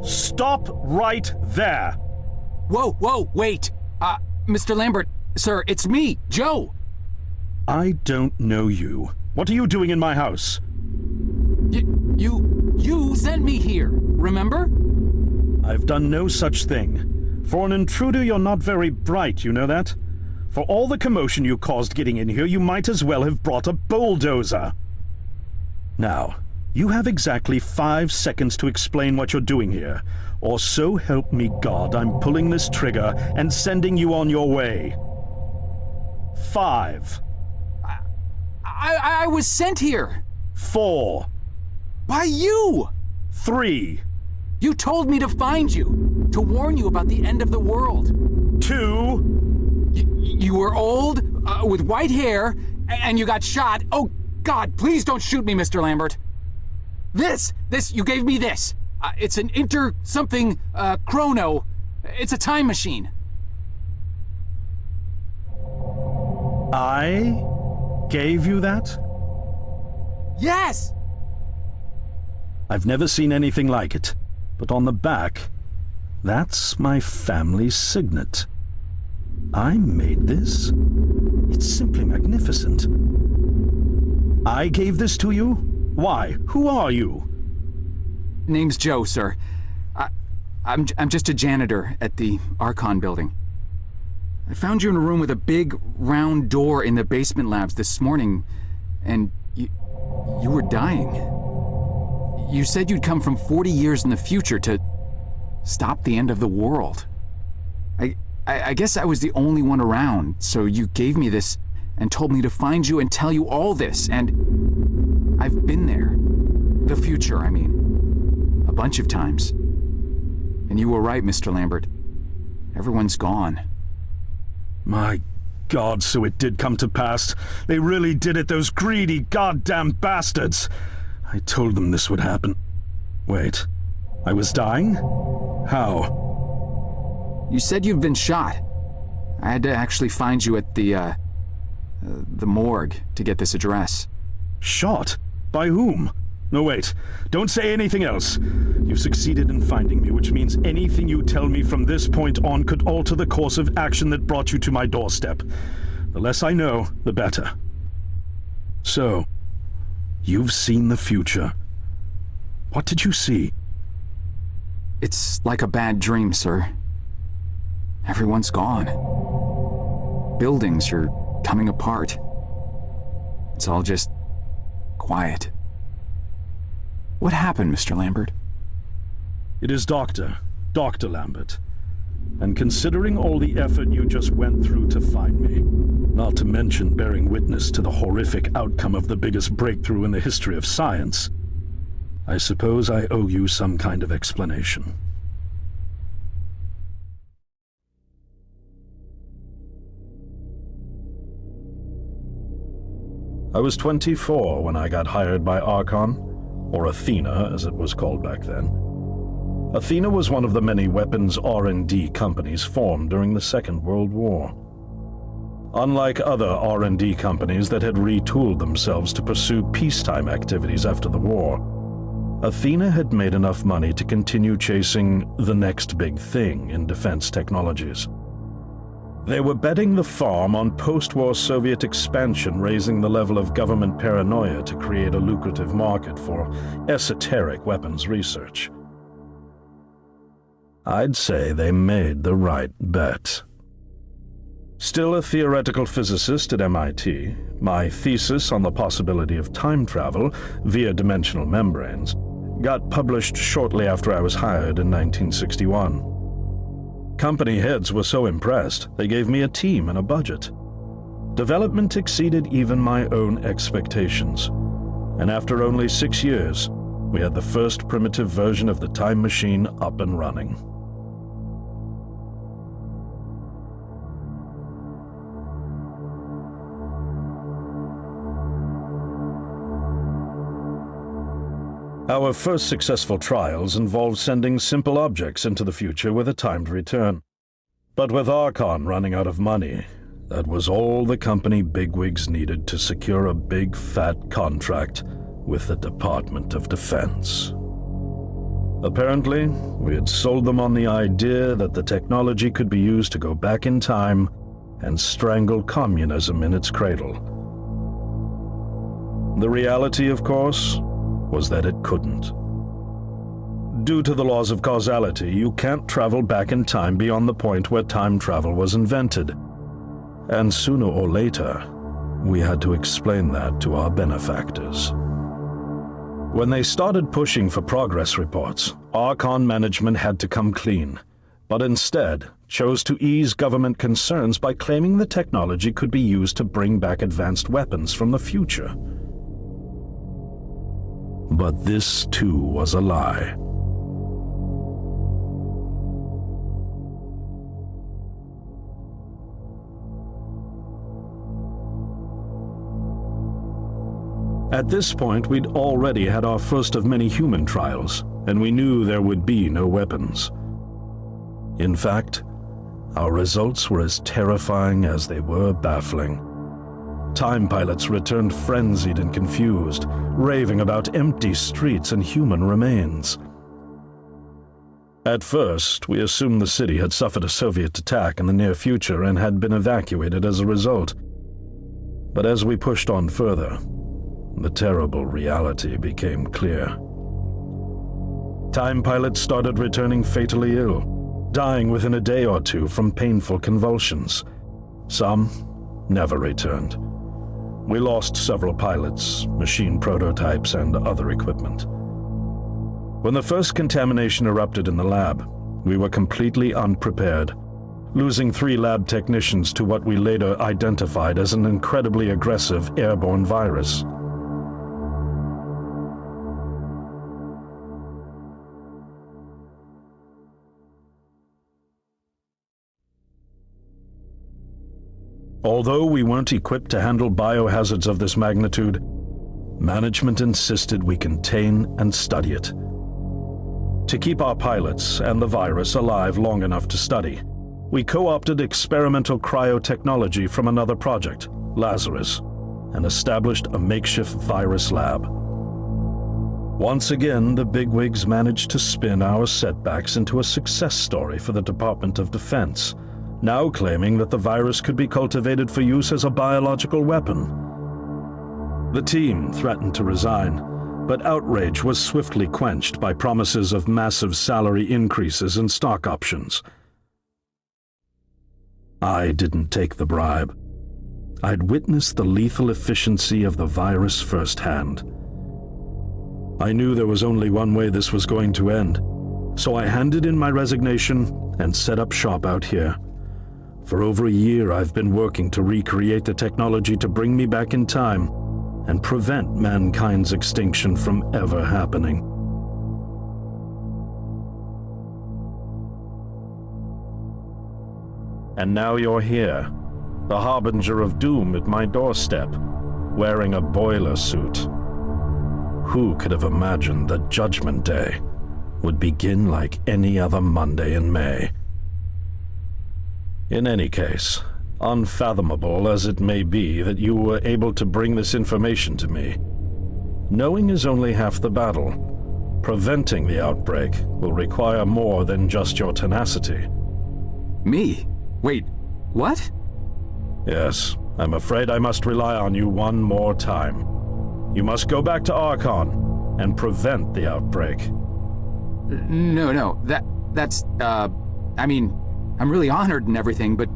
Stop right there! Whoa, wait! Mr. Lambert, sir, it's me, Joe! I don't know you. What are you doing in my house? You sent me here, remember? I've done no such thing. For an intruder, you're not very bright, you know that? For all the commotion you caused getting in here, you might as well have brought a bulldozer. Now, you have exactly 5 seconds to explain what you're doing here, or so help me God, I'm pulling this trigger and sending you on your way. 5. I was sent here. 4. By you! 3. You told me to find you, to warn you about the end of the world. 2. You were old, with white hair, and you got shot. Oh, God, please don't shoot me, Mr. Lambert. This, you gave me this. It's an chrono. It's a time machine. I gave you that? Yes! I've never seen anything like it, but on the back, that's my family signet. I made this? It's simply magnificent. I gave this to you? Why? Who are you? Name's Joe, sir. I'm just a janitor at the Archon building. I found you in a room with a big, round door in the basement labs this morning, and you were dying. You said you'd come from 40 years in the future to stop the end of the world. I guess I was the only one around, so you gave me this and told me to find you and tell you all this, and I've been there. The future, I mean. A bunch of times. And you were right, Mr. Lambert. Everyone's gone. My God, so it did come to pass. They really did it, those greedy goddamn bastards. I told them this would happen. Wait, I was dying? How? You said you've been shot. I had to actually find you at the morgue to get this address. Shot? By whom? No, wait. Don't say anything else. You succeeded in finding me, which means anything you tell me from this point on could alter the course of action that brought you to my doorstep. The less I know, the better. So, you've seen the future. What did you see? It's like a bad dream, sir. Everyone's gone. Buildings are coming apart. It's all just quiet. What happened, Mr. Lambert? It is Dr. Lambert. And considering all the effort you just went through to find me, not to mention bearing witness to the horrific outcome of the biggest breakthrough in the history of science, I suppose I owe you some kind of explanation. I was 24 when I got hired by Archon, or Athena as it was called back then. Athena was one of the many weapons R&D companies formed during the Second World War. Unlike other R&D companies that had retooled themselves to pursue peacetime activities after the war, Athena had made enough money to continue chasing the next big thing in defense technologies. They were betting the farm on post-war Soviet expansion, raising the level of government paranoia to create a lucrative market for esoteric weapons research. I'd say they made the right bet. Still a theoretical physicist at MIT, my thesis on the possibility of time travel via dimensional membranes got published shortly after I was hired in 1961. Company heads were so impressed, they gave me a team and a budget. Development exceeded even my own expectations, and after only 6 years, we had the first primitive version of the time machine up and running. Our first successful trials involved sending simple objects into the future with a timed return. But with Archon running out of money, that was all the company bigwigs needed to secure a big fat contract with the Department of Defense. Apparently, we had sold them on the idea that the technology could be used to go back in time and strangle communism in its cradle. The reality, of course, was that it couldn't. Due to the laws of causality, you can't travel back in time beyond the point where time travel was invented. And sooner or later, we had to explain that to our benefactors. When they started pushing for progress reports, Archon management had to come clean, but instead chose to ease government concerns by claiming the technology could be used to bring back advanced weapons from the future. But this too was a lie. At this point, we'd already had our first of many human trials, and we knew there would be no weapons. In fact, our results were as terrifying as they were baffling. Time pilots returned frenzied and confused, raving about empty streets and human remains. At first, we assumed the city had suffered a Soviet attack in the near future and had been evacuated as a result. But as we pushed on further, the terrible reality became clear. Time pilots started returning fatally ill, dying within a day or two from painful convulsions. Some never returned. We lost several pilots, machine prototypes, and other equipment. When the first contamination erupted in the lab, we were completely unprepared, losing 3 lab technicians to what we later identified as an incredibly aggressive airborne virus. Although we weren't equipped to handle biohazards of this magnitude, management insisted we contain and study it. To keep our pilots and the virus alive long enough to study, we co-opted experimental cryotechnology from another project, Lazarus, and established a makeshift virus lab. Once again, the bigwigs managed to spin our setbacks into a success story for the Department of Defense, now claiming that the virus could be cultivated for use as a biological weapon. The team threatened to resign, but outrage was swiftly quenched by promises of massive salary increases and stock options. I didn't take the bribe. I'd witnessed the lethal efficiency of the virus firsthand. I knew there was only one way this was going to end, so I handed in my resignation and set up shop out here. For over a year, I've been working to recreate the technology to bring me back in time and prevent mankind's extinction from ever happening. And now you're here, the harbinger of doom at my doorstep, wearing a boiler suit. Who could have imagined that Judgment Day would begin like any other Monday in May? In any case, unfathomable as it may be that you were able to bring this information to me, knowing is only half the battle. Preventing the outbreak will require more than just your tenacity. Me? Wait, what? Yes, I'm afraid I must rely on you one more time. You must go back to Archon and prevent the outbreak. No, that's, I mean, I'm really honored and everything, but...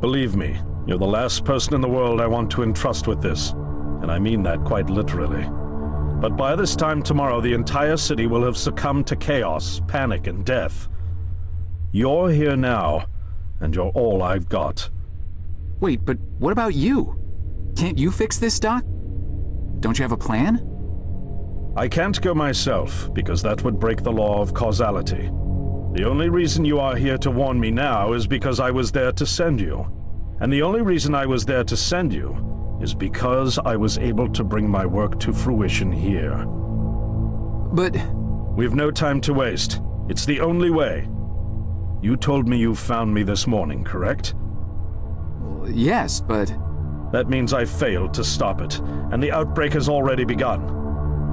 Believe me, you're the last person in the world I want to entrust with this, and I mean that quite literally. But by this time tomorrow, the entire city will have succumbed to chaos, panic, and death. You're here now, and you're all I've got. Wait, but what about you? Can't you fix this, Doc? Don't you have a plan? I can't go myself, because that would break the law of causality. The only reason you are here to warn me now is because I was there to send you. And the only reason I was there to send you is because I was able to bring my work to fruition here. But... We've no time to waste. It's the only way. You told me you found me this morning, correct? Yes, but... That means I failed to stop it, and the outbreak has already begun.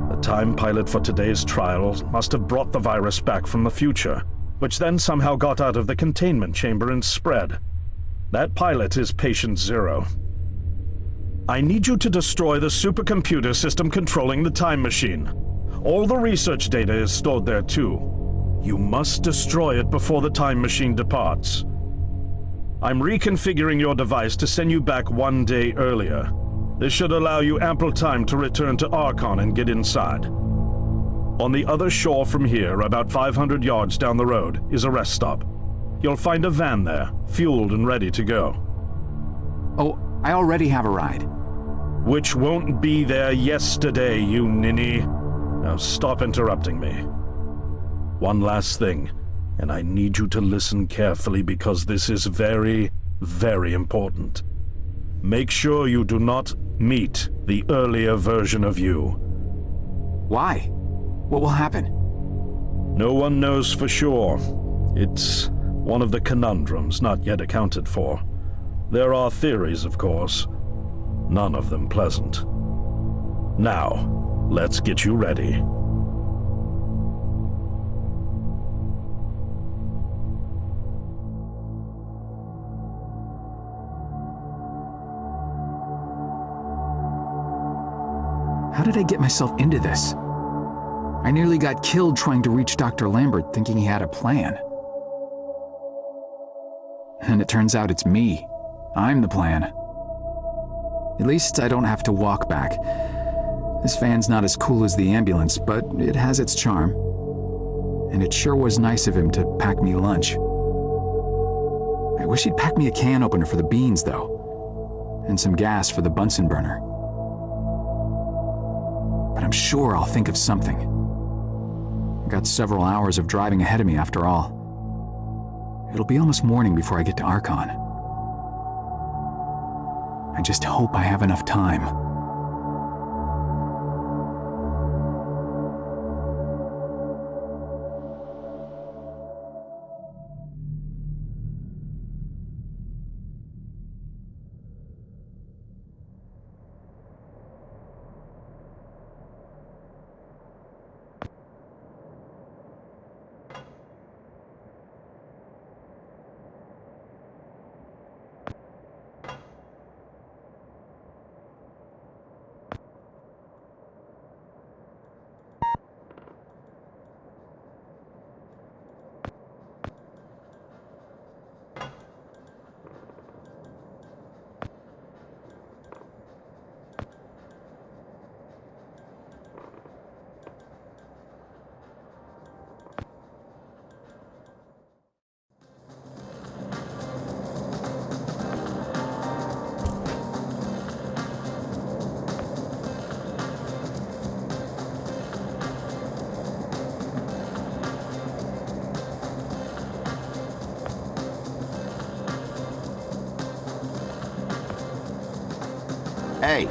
The time pilot for today's trial must have brought the virus back from the future, which then somehow got out of the containment chamber and spread. That pilot is Patient Zero. I need you to destroy the supercomputer system controlling the time machine. All the research data is stored there too. You must destroy it before the time machine departs. I'm reconfiguring your device to send you back 1 day earlier. This should allow you ample time to return to Archon and get inside. On the other shore from here, about 500 yards down the road, is a rest stop. You'll find a van there, fueled and ready to go. Oh, I already have a ride. Which won't be there yesterday, you ninny. Now stop interrupting me. One last thing, and I need you to listen carefully because this is very, very important. Make sure you do not meet the earlier version of you. Why? What will happen? No one knows for sure. It's one of the conundrums not yet accounted for. There are theories, of course. None of them pleasant. Now, let's get you ready. How did I get myself into this? I nearly got killed trying to reach Dr. Lambert thinking he had a plan. And it turns out it's me. I'm the plan. At least I don't have to walk back. This van's not as cool as the ambulance, but it has its charm. And it sure was nice of him to pack me lunch. I wish he'd pack me a can opener for the beans, though. And some gas for the Bunsen burner. But I'm sure I'll think of something. I've got several hours of driving ahead of me after all. It'll be almost morning before I get to Archon. I just hope I have enough time. Hey,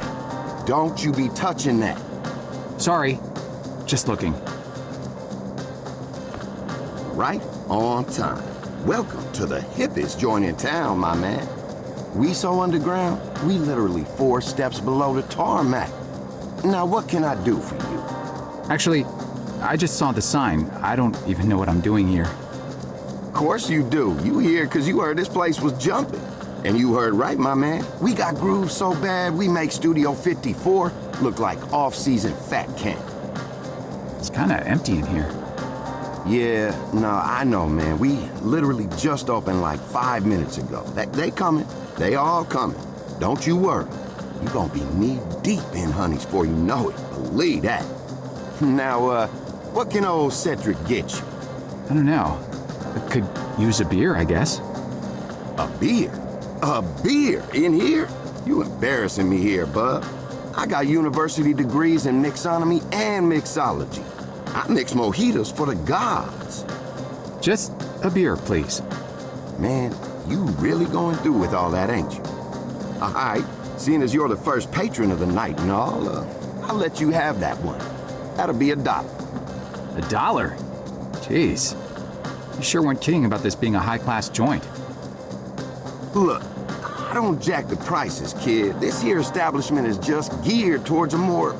don't you be touching that. Sorry, just looking. Right on time. Welcome to the hippest joint in town, my man. We so underground, we literally 4 steps below the tarmac. Now what can I do for you? Actually, I just saw the sign. I don't even know what I'm doing here. Of course you do. You here because you heard this place was jumping. And you heard right, my man. We got grooves so bad, we make Studio 54 look like off-season fat camp. It's kind of empty in here. Yeah, no, I know, man. We literally just opened like 5 minutes ago. They coming. They all coming. Don't you worry. You gonna be knee-deep in honeys before you know it. Believe that. Now, what can old Cedric get you? I don't know. I could use a beer, I guess. A beer? A beer in here? You embarrassing me here, bub. I got university degrees in mixonomy and mixology. I mix mojitos for the gods. Just a beer, please. Man, you really going through with all that, ain't you? All right, seeing as you're the first patron of the night and all, I'll let you have that one. That'll be $1. $1? Jeez. You sure weren't kidding about this being a high-class joint. Look, I don't jack the prices, kid. This here establishment is just geared towards a more,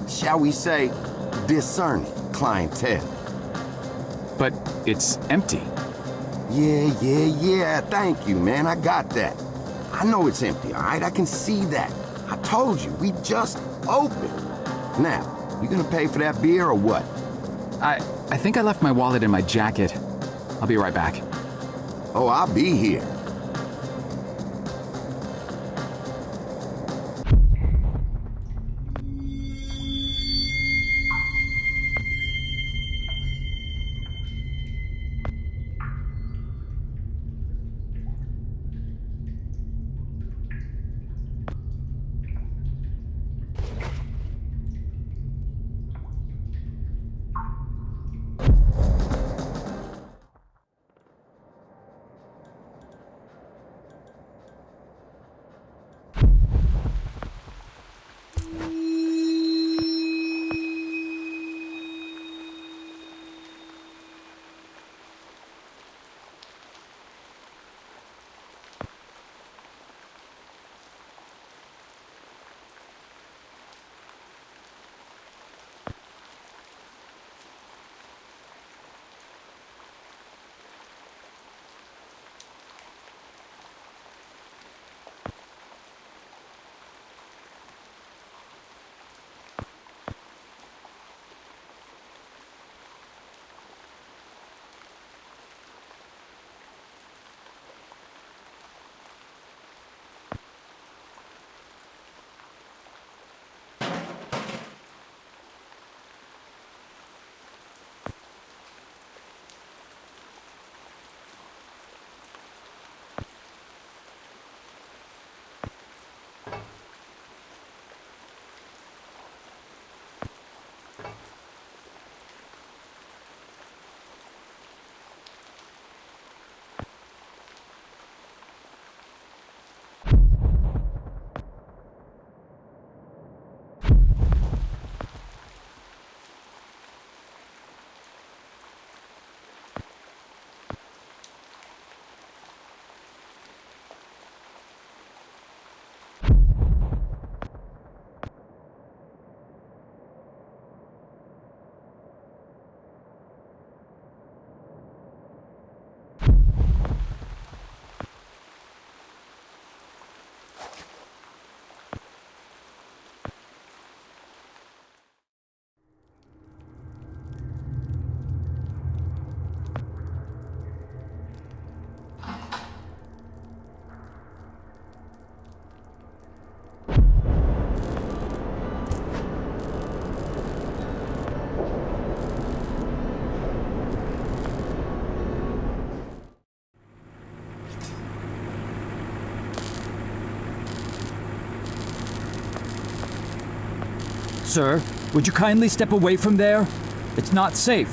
shall we say, discerning clientele. But it's empty. Yeah, thank you, man, I got that. I know it's empty, all right? I can see that. I told you, we just opened. Now, you gonna pay for that beer or what? I think I left my wallet in my jacket. I'll be right back. Oh, I'll be here. Sir, would you kindly step away from there? It's not safe.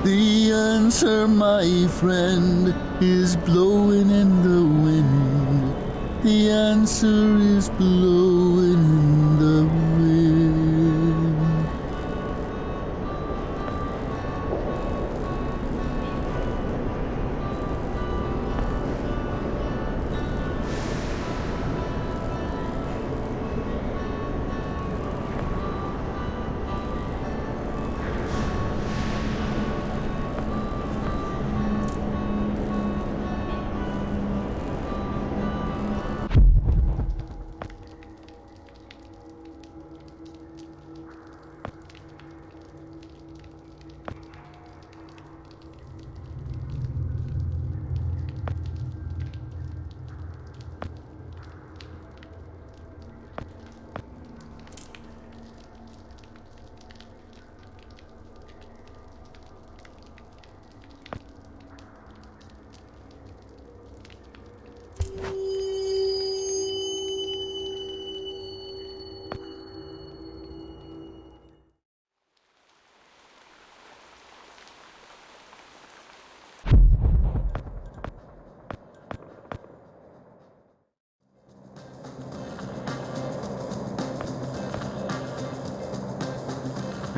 The answer, my friend, is blowing in the wind. The answer is blowing in the wind.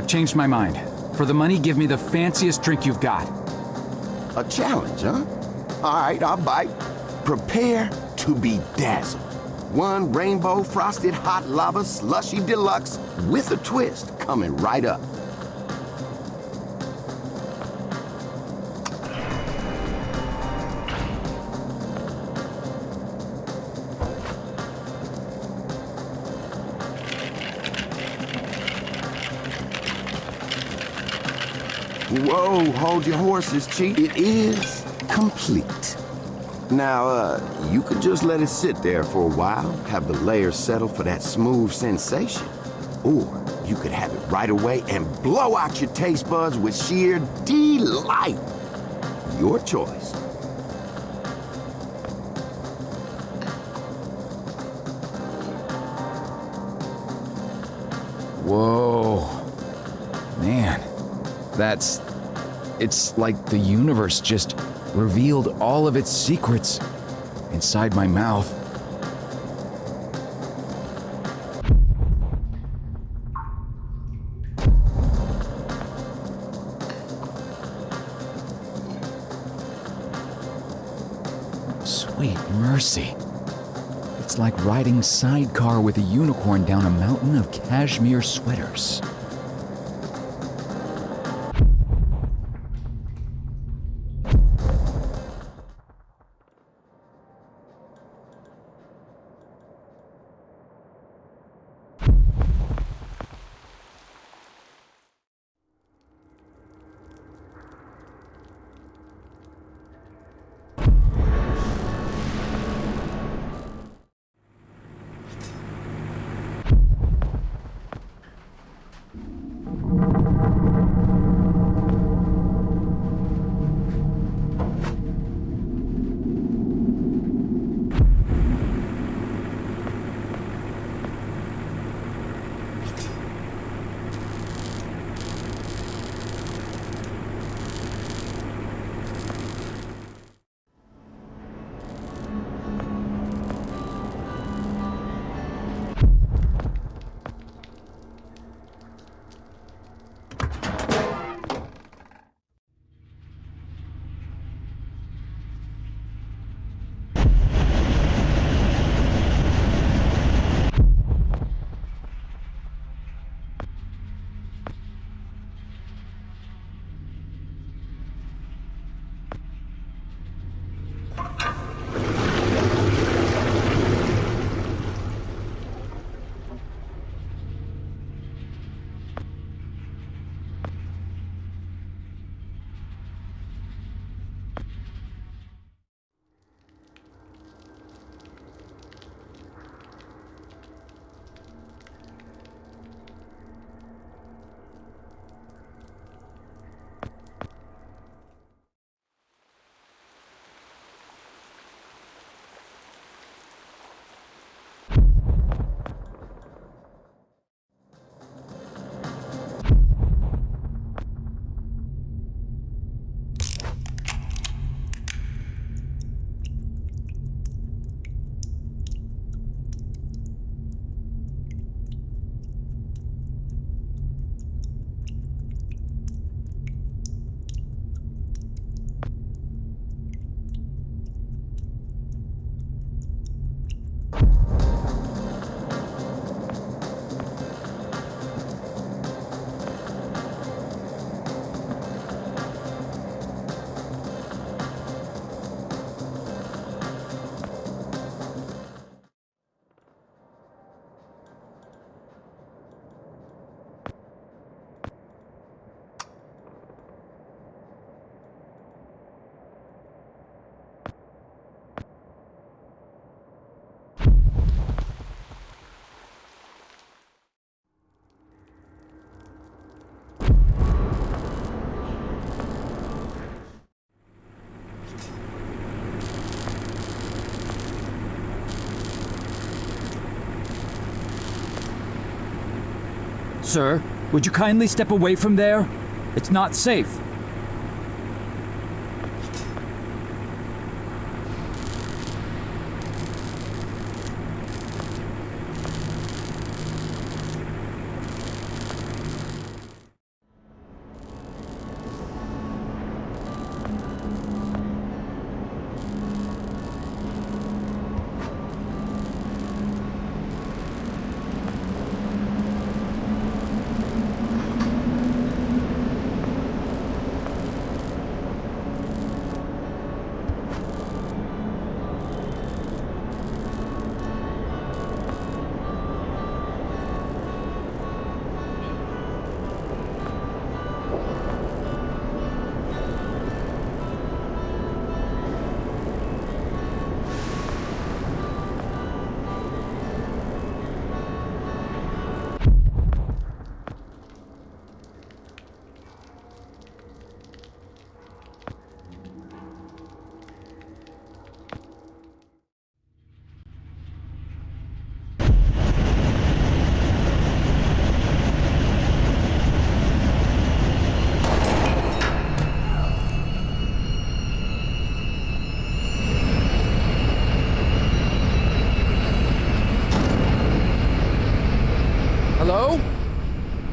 changed my mind. For the money, give me the fanciest drink you've got. A challenge, huh? All right, I'll bite. Prepare to be dazzled. One rainbow frosted hot lava slushy deluxe with a twist coming right up. Whoa, hold your horses, Chief. It is complete. Now, you could just let it sit there for a while, have the layers settle for that smooth sensation. Or you could have it right away and blow out your taste buds with sheer delight. Your choice. Whoa. Man, it's like the universe just revealed all of its secrets inside my mouth. Sweet mercy. It's like riding sidecar with a unicorn down a mountain of cashmere sweaters. Sir, would you kindly step away from there? It's not safe.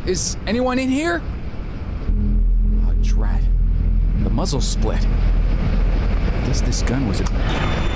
Is anyone in here? Oh, drat. The muzzle split. I guess this gun was a...